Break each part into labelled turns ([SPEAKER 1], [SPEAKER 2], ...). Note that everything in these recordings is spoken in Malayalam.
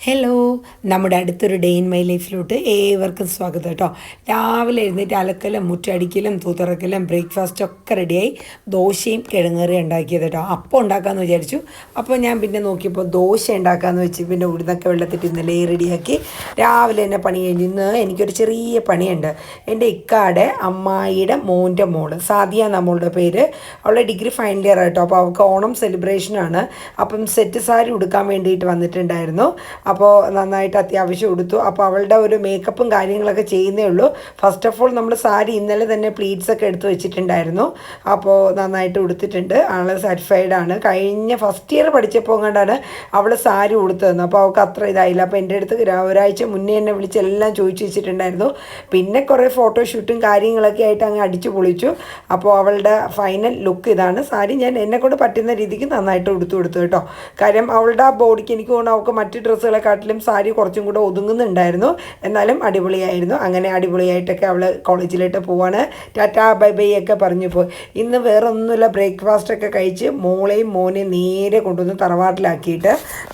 [SPEAKER 1] ഹലോ, നമ്മുടെ അടുത്തൊരു ഡേ ഇൻ മൈ ലൈഫിലോട്ട് ഏവർക്കും സ്വാഗതം കേട്ടോ. രാവിലെ എഴുന്നേറ്റ് അലക്കലും മുറ്റടിക്കലും തൂത്തിറക്കലും ബ്രേക്ക്ഫാസ്റ്റ് ഒക്കെ റെഡിയായി. ദോശയും കിഴങ്ങേറിയും ഉണ്ടാക്കിയത് കേട്ടോ. അപ്പം ഉണ്ടാക്കാമെന്ന് വിചാരിച്ചു. അപ്പോൾ ഞാൻ പിന്നെ നോക്കിയപ്പോൾ ദോശ ഉണ്ടാക്കാമെന്ന് വെച്ച് പിന്നെ ഉഴുന്നൊക്കെ വെള്ളത്തിട്ട് ഇന്നലെ റെഡിയാക്കി രാവിലെ തന്നെ പണി കഴിഞ്ഞ്. ഇന്ന് എനിക്കൊരു ചെറിയ പണിയുണ്ട്. എൻ്റെ ഇക്കാടെ അമ്മായിയുടെ മോൻ്റെ മോള് സാദിയ നമ്മളുടെ പേര്. അവളുടെ ഡിഗ്രി ഫൈനൽ ഇയർ കേട്ടോ. അപ്പോൾ അവൾക്ക് ഓണം സെലിബ്രേഷനാണ്. അപ്പം സെറ്റ് സാരി ഉടുക്കാൻ വേണ്ടിയിട്ട് വന്നിട്ടുണ്ടായിരുന്നു. അപ്പോൾ നന്നായിട്ട് അത്യാവശ്യം ഉടുത്തു. അപ്പോൾ അവളുടെ ഒരു മേക്കപ്പും കാര്യങ്ങളൊക്കെ ചെയ്യുന്നേ ഉള്ളൂ. ഫസ്റ്റ് ഓഫ് ഓൾ നമ്മൾ സാരി ഇന്നലെ തന്നെ പ്ലീറ്റ്സ് ഒക്കെ എടുത്ത് വെച്ചിട്ടുണ്ടായിരുന്നു. അപ്പോൾ നന്നായിട്ട് ഉടുത്തിട്ടുണ്ട്. ആൾ സാറ്റിസ്ഫൈഡ് ആണ്. കഴിഞ്ഞ ഫസ്റ്റ് ഇയർ പഠിച്ചപ്പോൾ കണ്ടാണ് അവൾ സാരി ഉടുത്തതെന്ന്. അപ്പോൾ അവൾക്ക് അത്ര ഇതായില്ല. അപ്പോൾ എൻ്റെ അടുത്ത് ഒരാഴ്ച മുന്നേ എന്നെ വിളിച്ച് എല്ലാം ചോദിച്ചു വെച്ചിട്ടുണ്ടായിരുന്നു. പിന്നെ കുറേ ഫോട്ടോഷൂട്ടും കാര്യങ്ങളൊക്കെ ആയിട്ട് അങ്ങ് അടിച്ചു പൊളിച്ചു. അപ്പോൾ അവളുടെ ഫൈനൽ ലുക്ക് ഇതാണ്. സാരി ഞാൻ എന്നെക്കൊണ്ട് പറ്റുന്ന രീതിക്ക് നന്നായിട്ട് ഉടുത്തു കേട്ടോ. കാര്യം അവളുടെ ആ ബോഡിക്ക് എനിക്ക് തോന്നുന്നു അവൾക്ക് മറ്റ് ഡ്രസ്സുകളെക്കാട്ടിലും സാരി കുറച്ചും കൂടെ ഒതുങ്ങുന്നുണ്ടായിരുന്നു. എന്നാലും അടിപൊളിയായിരുന്നു. അങ്ങനെ അടിപൊളിയായിട്ടൊക്കെ അവൾ കോളേജിലോട്ട് പോവാണ്. ടാറ്റാ ബൈ ബൈ ഒക്കെ പറഞ്ഞു പോയി. ഇന്ന് വേറെ ഒന്നുമില്ല, ബ്രേക്ക്ഫാസ്റ്റൊക്കെ കഴിച്ച് മോളെയും മോനെയും നേരെ കൊണ്ടുവന്ന് തറവാട്ടിലാക്കിയിട്ട്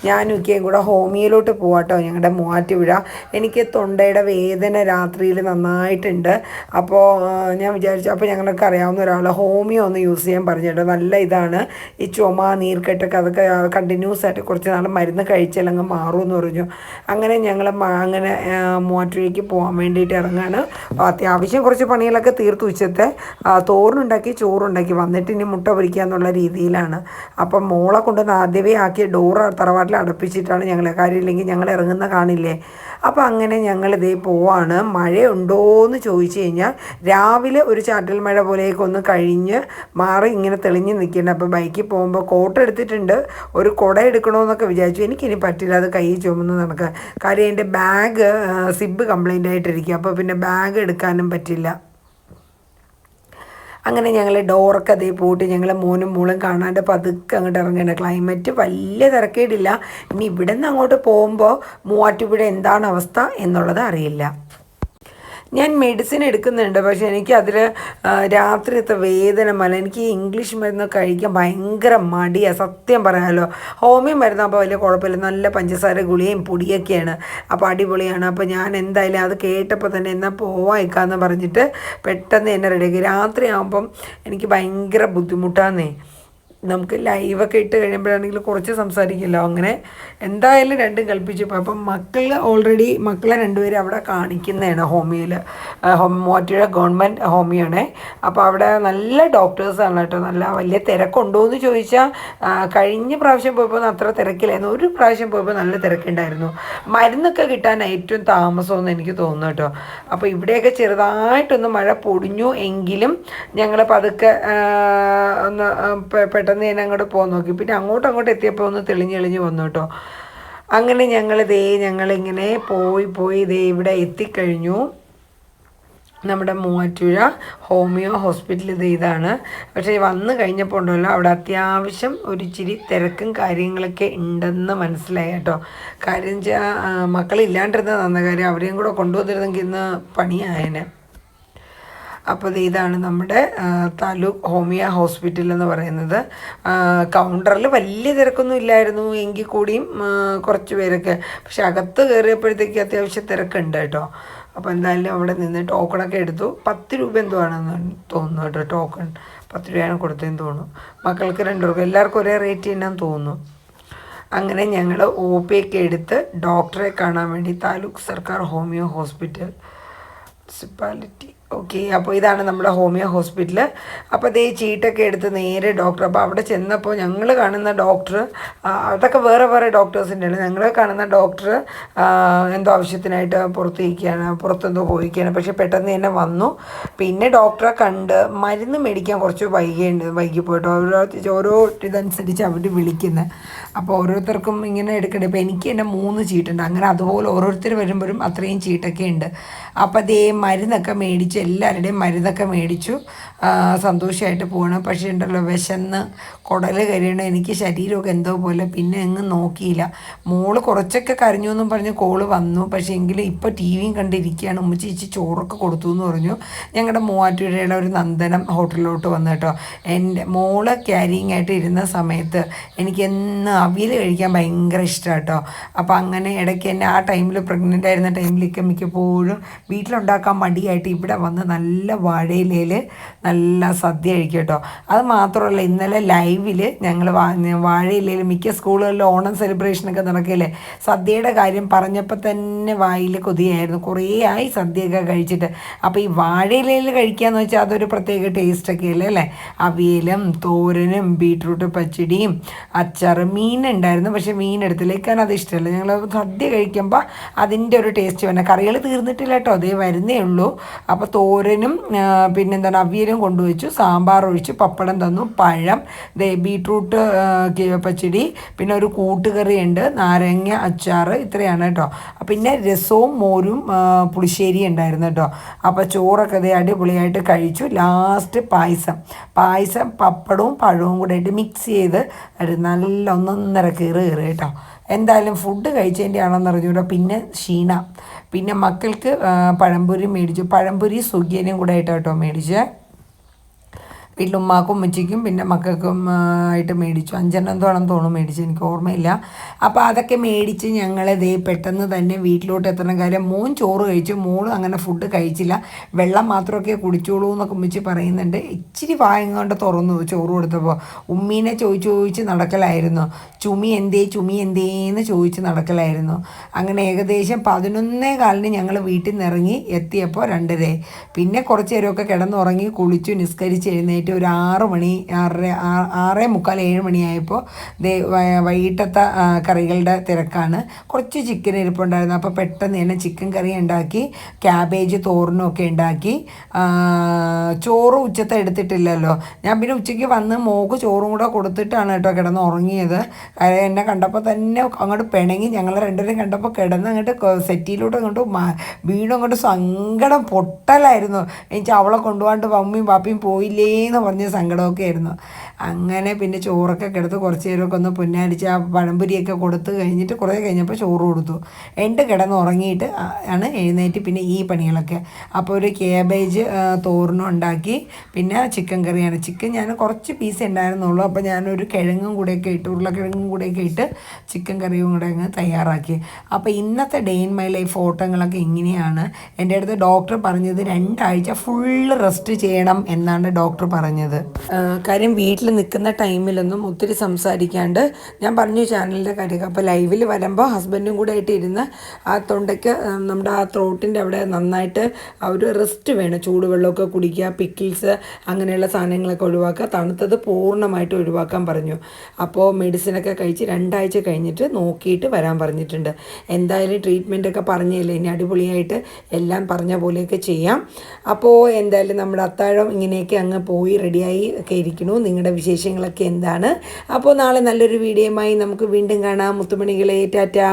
[SPEAKER 1] ഞാനും ഒക്കെയും കൂടെ ഹോമിയോയിലോട്ട് പോവാട്ടോ. ഞങ്ങളുടെ മൂവാറ്റുപുഴ. എനിക്ക് തൊണ്ടയുടെ വേദന രാത്രിയിൽ നന്നായിട്ടുണ്ട്. അപ്പോൾ ഞാൻ വിചാരിച്ചു, അപ്പോൾ ഞങ്ങൾക്ക് അറിയാവുന്ന ഒരാൾ ഹോമിയോ ഒന്ന് യൂസ് ചെയ്യാൻ പറഞ്ഞു കേട്ടോ. നല്ല ഇതാണ്. ഈ ചുമ നീർക്കെട്ടൊക്കെ അതൊക്കെ കണ്ടിന്യൂസ് ആയിട്ട് കുറച്ച് നാൾ മരുന്ന് കഴിച്ചാലങ്ങ് മാറുമെന്ന് പറഞ്ഞു. അങ്ങനെ ഞങ്ങൾ അങ്ങനെ മൂവാറ്റുപുഴയ്ക്ക് പോകാൻ വേണ്ടിയിട്ട് ഇറങ്ങാണ്. അത്യാവശ്യം കുറച്ച് പണികളൊക്കെ തീർത്ത് ഉച്ചത്തെ തോരനുണ്ടാക്കി ചോറുണ്ടാക്കി വന്നിട്ട് ഇനി മുട്ട പൊരിക്കുക എന്നുള്ള രീതിയിലാണ്. അപ്പം മോളെ കൊണ്ടുവന്ന് ആദ്യമേ ആക്കിയ ഡോറ് തറവാട്ടിൽ അടപ്പിച്ചിട്ടാണ് ഞങ്ങൾ. കാര്യമില്ലെങ്കിൽ ഞങ്ങൾ ഇറങ്ങുന്ന കാണില്ലേ. അപ്പോൾ അങ്ങനെ ഞങ്ങളിതേ പോവാണ്. മഴയുണ്ടോ എന്ന് ചോദിച്ചു കഴിഞ്ഞാൽ രാവിലെ ഒരു ചാറ്റൽ മഴ പോലെയൊക്കെ ഒന്ന് കഴിഞ്ഞ് മാറി ഇങ്ങനെ തെളിഞ്ഞ് നിൽക്കുന്നുണ്ട്. അപ്പോൾ ബൈക്കിൽ പോകുമ്പോൾ കോട്ട് എടുത്തിട്ടുണ്ട്. ഒരു കുട എടുക്കണമെന്നൊക്കെ വിചാരിച്ചു. എനിക്കിനി പറ്റില്ല, അത് കൈ ചുമന്ന് നടക്കുക. കാര്യം എൻ്റെ ബാഗ് സിബ് കംപ്ലൈൻ്റ് ആയിട്ടിരിക്കുക. അപ്പോൾ പിന്നെ ബാഗ് എടുക്കാനും പറ്റില്ല. അങ്ങനെ ഞങ്ങൾ ഡോറൊക്കെ അതേ പോയിട്ട് ഞങ്ങൾ മോനും മോളും കാണാണ്ട് പതുക്കെ അങ്ങോട്ട് ഇറങ്ങുകയാണ്. ക്ലൈമറ്റ് വലിയ തിരക്കേടില്ല. ഇനി ഇവിടെ നിന്ന് അങ്ങോട്ട് പോകുമ്പോൾ മൂവാറ്റുപുഴ എന്താണ് അവസ്ഥ എന്നുള്ളത് അറിയില്ല. ഞാൻ മെഡിസിൻ എടുക്കുന്നുണ്ട്. പക്ഷേ എനിക്കതിൽ രാത്രിയത്തെ വേദന എനിക്ക് ഇംഗ്ലീഷ് മരുന്ന് കഴിക്കാൻ ഭയങ്കര മടിയാണ്, സത്യം പറയാമല്ലോ. ഹോമിയോ മരുന്നാകുമ്പോൾ വലിയ കുഴപ്പമില്ല. നല്ല പഞ്ചസാര ഗുളികയും പൊടിയൊക്കെയാണ്. അപ്പോൾ അടിപൊളിയാണ്. അപ്പോൾ ഞാൻ എന്തായാലും അത് കേട്ടപ്പോൾ തന്നെ എന്നാൽ പോവായിക്കാന്ന് പറഞ്ഞിട്ട് പെട്ടെന്ന് എന്നെ റെഡിയാക്കി. രാത്രി ആകുമ്പം എനിക്ക് ഭയങ്കര ബുദ്ധിമുട്ടാന്നേ. നമുക്ക് ലൈവൊക്കെ ഇട്ട് കഴിയുമ്പോഴാണെങ്കിൽ കുറച്ച് സംസാരിക്കില്ല. അങ്ങനെ എന്തായാലും രണ്ടും കൽപ്പിച്ചു പോയി. അപ്പം മക്കളെ രണ്ടുപേരും അവിടെ കാണിക്കുന്നതാണ് ഹോമിയോയിൽ. മൂവാറ്റുപുഴ ഗവൺമെൻറ് ഹോമിയോണേ. അപ്പോൾ അവിടെ നല്ല ഡോക്ടേഴ്സാണ് കേട്ടോ. നല്ല വലിയ തിരക്കുണ്ടോ എന്ന് ചോദിച്ചാൽ കഴിഞ്ഞ പ്രാവശ്യം പോയപ്പോൾ അത്ര തിരക്കില്ലായിരുന്നു. ഒരു പ്രാവശ്യം പോയപ്പോൾ നല്ല തിരക്കുണ്ടായിരുന്നു. മരുന്നൊക്കെ കിട്ടാൻ ഏറ്റവും താമസമെന്ന് എനിക്ക് തോന്നുന്നു കേട്ടോ. അപ്പോൾ ഇവിടെയൊക്കെ ചെറുതായിട്ടൊന്ന് മഴ പൊടിഞ്ഞു എങ്കിലും ഞങ്ങൾ പതുക്കെ ഒന്ന് പെട്ടെന്ന് ഞാൻ അങ്ങോട്ട് പോകാൻ നോക്കി. പിന്നെ അങ്ങോട്ട് എത്തിയപ്പോൾ ഒന്ന് തെളിഞ്ഞ് വന്നു കേട്ടോ. അങ്ങനെ ഞങ്ങളിങ്ങനെ പോയി ഇവിടെ എത്തിക്കഴിഞ്ഞു. നമ്മുടെ മൂവാറ്റുപുഴ ഹോമിയോ ഹോസ്പിറ്റൽ ഇതാണ്. പക്ഷേ വന്നു കഴിഞ്ഞപ്പോൾ ഉണ്ടല്ലോ അവിടെ അത്യാവശ്യം ഒരിച്ചിരി തിരക്കും കാര്യങ്ങളൊക്കെ ഉണ്ടെന്ന് മനസ്സിലായി കേട്ടോ. കാര്യം വെച്ചാൽ മക്കളില്ലാണ്ടിരുന്ന നന്ന കാര്യം, അവരെയും കൂടെ കൊണ്ടുവന്നിരുന്നെങ്കിൽ ഇന്ന് പണിയായേനെ. അപ്പോൾ ഇതാണ് നമ്മുടെ താലൂക്ക് ഹോമിയോ ഹോസ്പിറ്റൽ എന്ന് പറയുന്നത്. കൗണ്ടറിൽ വലിയ തിരക്കൊന്നും ഇല്ലായിരുന്നു എങ്കിൽ കൂടിയും കുറച്ച് പേരൊക്കെ. പക്ഷെ അകത്ത് കയറിയപ്പോഴത്തേക്ക് അത്യാവശ്യം തിരക്കുണ്ട് കേട്ടോ. അപ്പോൾ എന്തായാലും അവിടെ നിന്ന് ടോക്കണൊക്കെ എടുത്തു. 10 രൂപ എന്തോ ആണെന്ന് തോന്നുന്നു കേട്ടോ. ടോക്കൺ 10 രൂപയാണ് കൊടുത്തതെന്ന് തോന്നുന്നു. മക്കൾക്ക് 2 രൂപ, എല്ലാവർക്കും ഒരേ റേറ്റ് തന്നെയാണെന്ന് തോന്നുന്നു. അങ്ങനെ ഞങ്ങൾ OP ഒക്കെ എടുത്ത് ഡോക്ടറെ കാണാൻ വേണ്ടി താലൂക്ക് സർക്കാർ ഹോമിയോ ഹോസ്പിറ്റൽ മുനിസിപ്പാലിറ്റി. ഓക്കെ, അപ്പോൾ ഇതാണ് നമ്മുടെ ഹോമിയോ ഹോസ്പിറ്റൽ. അപ്പോൾ അതേ ചീട്ടൊക്കെ എടുത്ത് നേരെ ഡോക്ടർ. അപ്പോൾ അവിടെ ചെന്നപ്പോൾ ഞങ്ങൾ കാണുന്ന ഡോക്ടർ, അതൊക്കെ വേറെ ഡോക്ടേഴ്സിൻ്റെ ആണ്. ഞങ്ങൾ കാണുന്ന ഡോക്ടർ എന്തോ ആവശ്യത്തിനായിട്ട് പുറത്തെന്തോ പോയിക്കുകയാണ്. പക്ഷേ പെട്ടെന്ന് തന്നെ വന്നു. പിന്നെ ഡോക്ടറെ കണ്ട് മരുന്ന് മേടിക്കാൻ കുറച്ച് വൈകി പോയിട്ടോ. ഓരോ ഇതനുസരിച്ച് അവർ വിളിക്കുന്നത്. അപ്പോൾ ഓരോരുത്തർക്കും ഇങ്ങനെ എടുക്കണ്ടേ. ഇപ്പോൾ എനിക്ക് തന്നെ 3 ചീട്ടുണ്ട്. അങ്ങനെ അതുപോലെ ഓരോരുത്തർ വരുമ്പോഴും അത്രയും ചീട്ടൊക്കെ ഉണ്ട്. അപ്പോൾ അതേ മരുന്നൊക്കെ മേടിച്ച് എല്ലാവരുടെയും മരുന്നൊക്കെ മേടിച്ചു സന്തോഷമായിട്ട് പോകണം. പക്ഷേ ഉണ്ടല്ലോ വിശന്ന് കുടൽ കരിയണം. എനിക്ക് ശരീരമൊക്കെ എന്തോ പോലെ. പിന്നെ എങ്ങും നോക്കിയില്ല. മോള് കുറച്ചൊക്കെ കരഞ്ഞു എന്നും പറഞ്ഞ് കോള് വന്നു. പക്ഷേ എങ്കിലും ഇപ്പോൾ TVയും കണ്ടിരിക്കുകയാണ്. ഉമ്മച്ചി ചോറൊക്കെ കൊടുത്തു എന്ന് പറഞ്ഞു. ഞങ്ങളുടെ മൂവാറ്റുപുഴയുടെ ഒരു നന്ദനം ഹോട്ടലിലോട്ട് വന്നു കേട്ടോ. എൻ്റെ മോള് ക്യാരിങ് ആയിട്ട് ഇരുന്ന സമയത്ത് എനിക്ക് എന്ന് അവിയൽ കഴിക്കാൻ ഭയങ്കര ഇഷ്ടമാണ് കേട്ടോ. അപ്പോൾ അങ്ങനെ ഇടയ്ക്ക് എന്നെ ആ ടൈമിൽ പ്രഗ്നൻ്റ് ആയിരുന്ന ടൈമിലൊക്കെ മിക്കപ്പോഴും വീട്ടിലുണ്ടാക്കാൻ മടിയായിട്ട് ഇവിടെ വന്ന് നല്ല വാഴയിലയിൽ നല്ല സദ്യ കഴിക്കും കേട്ടോ. അത് മാത്രമല്ല ഇന്നലെ ലൈവിൽ ഞങ്ങൾ വാഴയിലയിൽ മിക്ക സ്കൂളുകളിലും ഓണം സെലിബ്രേഷനൊക്കെ നടക്കില്ലേ, സദ്യയുടെ കാര്യം പറഞ്ഞപ്പോൾ തന്നെ വായിൽ കൊതിയായിരുന്നു. കുറേ ആയി സദ്യയൊക്കെ കഴിച്ചിട്ട്. അപ്പോൾ ഈ വാഴയിലയിൽ കഴിക്കുകയെന്ന് വെച്ചാൽ അതൊരു പ്രത്യേക ടേസ്റ്റൊക്കെ അല്ലേ. അവിയലും തോരനും ബീട്രൂട്ട് പച്ചടിയും അച്ചാറ്, മീനുണ്ടായിരുന്നു പക്ഷേ മീൻ എടുത്തില്ലേക്കാൻ അത് ഇഷ്ടമല്ല. ഞങ്ങൾ സദ്യ കഴിക്കുമ്പോൾ അതിൻ്റെ ഒരു ടേസ്റ്റ് വേണം. കറികൾ തീർന്നിട്ടില്ല കേട്ടോ, അതേ വരുന്നേ ഉള്ളൂ. അപ്പോൾ തോരനും പിന്നെന്താണ് അവിയലും കൊണ്ടുവച്ചു, സാമ്പാർ ഒഴിച്ചു, പപ്പടം തന്നു, പഴം, ബീട്രൂട്ട് പച്ചടി, പിന്നെ ഒരു കൂട്ടുകറി ഉണ്ട്, നാരങ്ങ അച്ചാർ, ഇത്രയാണ് കേട്ടോ. പിന്നെ രസവും മോരും പുളിശ്ശേരി ഉണ്ടായിരുന്നു കേട്ടോ. അപ്പോൾ ചോറൊക്കെ അതേ അടിപൊളിയായിട്ട് കഴിച്ചു. ലാസ്റ്റ് പായസം പപ്പടവും പഴവും കൂടെ ആയിട്ട് മിക്സ് ചെയ്ത് നല്ല ഒന്നൊന്നര കീറ് കേട്ടോ. എന്തായാലും ഫുഡ് കഴിച്ചതിൻ്റെ ആണെന്ന് അറിഞ്ഞൂടാ. പിന്നെ പിന്നെ മക്കൾക്ക് പഴംപൊരി മേടിച്ചു. പഴംപൊരി സുഖിയനും കൂടെ ആയിട്ടോ കേട്ടോ മേടിച്ച്. വീട്ടിലുമ്മാക്കും ഉമ്മച്ചിക്കും പിന്നെ മക്കൾക്കും ആയിട്ട് മേടിച്ചു. 5 എന്തോണെന്ന് തോന്നുന്നു മേടിച്ചു, എനിക്ക് ഓർമ്മയില്ല. അപ്പോൾ അതൊക്കെ മേടിച്ച് ഞങ്ങൾ പെട്ടെന്ന് തന്നെ വീട്ടിലോട്ട് എത്തണം. കാര്യം മോൻ ചോറ് കഴിച്ചു, മോളും അങ്ങനെ ഫുഡ് കഴിച്ചില്ല, വെള്ളം മാത്രമൊക്കെ കുടിച്ചോളൂ എന്നൊക്കെ ഉമ്മച്ചി പറയുന്നുണ്ട്. ഇച്ചിരി വായം കൊണ്ട് തുറന്നു ചോറ് കൊടുത്തപ്പോൾ ഉമ്മീനെ ചോദിച്ച് നടക്കലായിരുന്നു. ചുമി എന്തേന്ന് ചോദിച്ച് നടക്കലായിരുന്നു. അങ്ങനെ ഏകദേശം 11:15 ഞങ്ങൾ വീട്ടിൽ നിന്ന് ഇറങ്ങി എത്തിയപ്പോൾ 2:30. പിന്നെ കുറച്ച് നേരമൊക്കെ കിടന്നുറങ്ങി കുളിച്ചു നിസ്കരിച്ച് എഴുന്നേറ്റ് ഒരു 6 മണി 6:45 7 മണിയായപ്പോൾ വൈകിട്ടത്തെ കറികളുടെ തിരക്കാണ്. കുറച്ച് ചിക്കൻ ഇരിപ്പുണ്ടായിരുന്നു. അപ്പോൾ പെട്ടെന്ന് തന്നെ ചിക്കൻ കറി ഉണ്ടാക്കി, ക്യാബേജ് തോരനും ഒക്കെ ഉണ്ടാക്കി. ചോറ് ഉച്ചത്തെ എടുത്തിട്ടില്ലല്ലോ ഞാൻ, പിന്നെ ഉച്ചയ്ക്ക് വന്ന് മോക്ക് ചോറും കൂടെ കൊടുത്തിട്ടാണ് കേട്ടോ കിടന്ന് ഉറങ്ങിയത്. എന്നെ കണ്ടപ്പോൾ തന്നെ അങ്ങോട്ട് പിണങ്ങി. ഞങ്ങൾ രണ്ടുപേരും കണ്ടപ്പോൾ കിടന്ന് അങ്ങോട്ട് സെറ്റിയിലോട്ട് അങ്ങോട്ട് സങ്കടം പൊട്ടലായിരുന്നു. എനിക്ക് അവളെ കൊണ്ടുപോകാണ്ട് മമ്മിയും പാപ്പിയും പോയില്ലേന്ന് പറഞ്ഞ സങ്കടമൊക്കെ ആയിരുന്നു. അങ്ങനെ പിന്നെ ചോറൊക്കെ കിടത്ത് കുറച്ച് നേരമൊക്കെ ഒന്ന് പുന്നടിച്ച് ആ പഴംപൊരിയൊക്കെ കൊടുത്ത് കഴിഞ്ഞിട്ട് കുറേ കഴിഞ്ഞപ്പോൾ ചോറ് കൊടുത്തു. കിടന്ന് ഉറങ്ങിയിട്ട് ആണ് എഴുന്നേറ്റ് പിന്നെ ഈ പണികളൊക്കെ. അപ്പോൾ ഒരു ക്യാബേജ് തോരനും ഉണ്ടാക്കി, പിന്നെ ചിക്കൻ കറിയാണ്. ചിക്കൻ ഞാൻ കുറച്ച് പീസ് ഉണ്ടായിരുന്നുള്ളൂ. അപ്പോൾ ഞാനൊരു കിഴങ്ങും കൂടെയൊക്കെ ഇട്ട്, ഉരുളക്കിഴങ്ങും കൂടെയൊക്കെ ഇട്ട് ചിക്കൻ കറിയും കൂടെ അങ്ങ് തയ്യാറാക്കി. അപ്പോൾ ഇന്നത്തെ ഡേ ഇൻ മൈ ലൈഫ് ഫോട്ടോകളൊക്കെ ഇങ്ങനെയാണ്. എൻ്റെ അടുത്ത് ഡോക്ടർ പറഞ്ഞത് 2 ആഴ്ച ഫുള്ള് റെസ്റ്റ് ചെയ്യണം എന്നാണ് ഡോക്ടർ പറഞ്ഞത്. കാര്യം വീട്ടിൽ നിൽക്കുന്ന ടൈമിലൊന്നും ഒത്തിരി സംസാരിക്കാണ്ട് ഞാൻ പറഞ്ഞു ചാനലിൻ്റെ കാര്യമൊക്കെ. അപ്പോൾ ലൈവിൽ വരുമ്പോൾ ഹസ്ബൻഡും കൂടെ ആയിട്ട് ഇരുന്ന് ആ തൊണ്ടയ്ക്ക് നമ്മുടെ ആ ത്രോട്ടിൻ്റെ അവിടെ നന്നായിട്ട് ഒരു റെസ്റ്റ് വേണം. ചൂടുവെള്ളമൊക്കെ കുടിക്കുക, പിക്കിൾസ് അങ്ങനെയുള്ള സാധനങ്ങളൊക്കെ ഒഴിവാക്കുക, തണുത്തത് പൂർണ്ണമായിട്ട് ഒഴിവാക്കാൻ പറഞ്ഞു. അപ്പോൾ മെഡിസിനൊക്കെ കഴിച്ച് 2 ആഴ്ച കഴിഞ്ഞിട്ട് നോക്കിയിട്ട് വരാൻ പറഞ്ഞിട്ടുണ്ട്. എന്തായാലും ട്രീറ്റ്മെൻറ്റൊക്കെ പറഞ്ഞില്ലേ, ഇനി അടിപൊളിയായിട്ട് എല്ലാം പറഞ്ഞ പോലെയൊക്കെ ചെയ്യാം. അപ്പോൾ എന്തായാലും നമ്മുടെ അത്താഴം ഇങ്ങനെയൊക്കെ അങ്ങ് പോയി റെഡിയായി ഒക്കെ ഇരിക്കുന്നു. നിങ്ങളുടെ വിശേഷങ്ങളൊക്കെ എന്താണ്? അപ്പോൾ നാളെ നല്ലൊരു വീഡിയോയുമായി നമുക്ക് വീണ്ടും കാണാം. മുത്തുമണികളെ, ടാറ്റാ.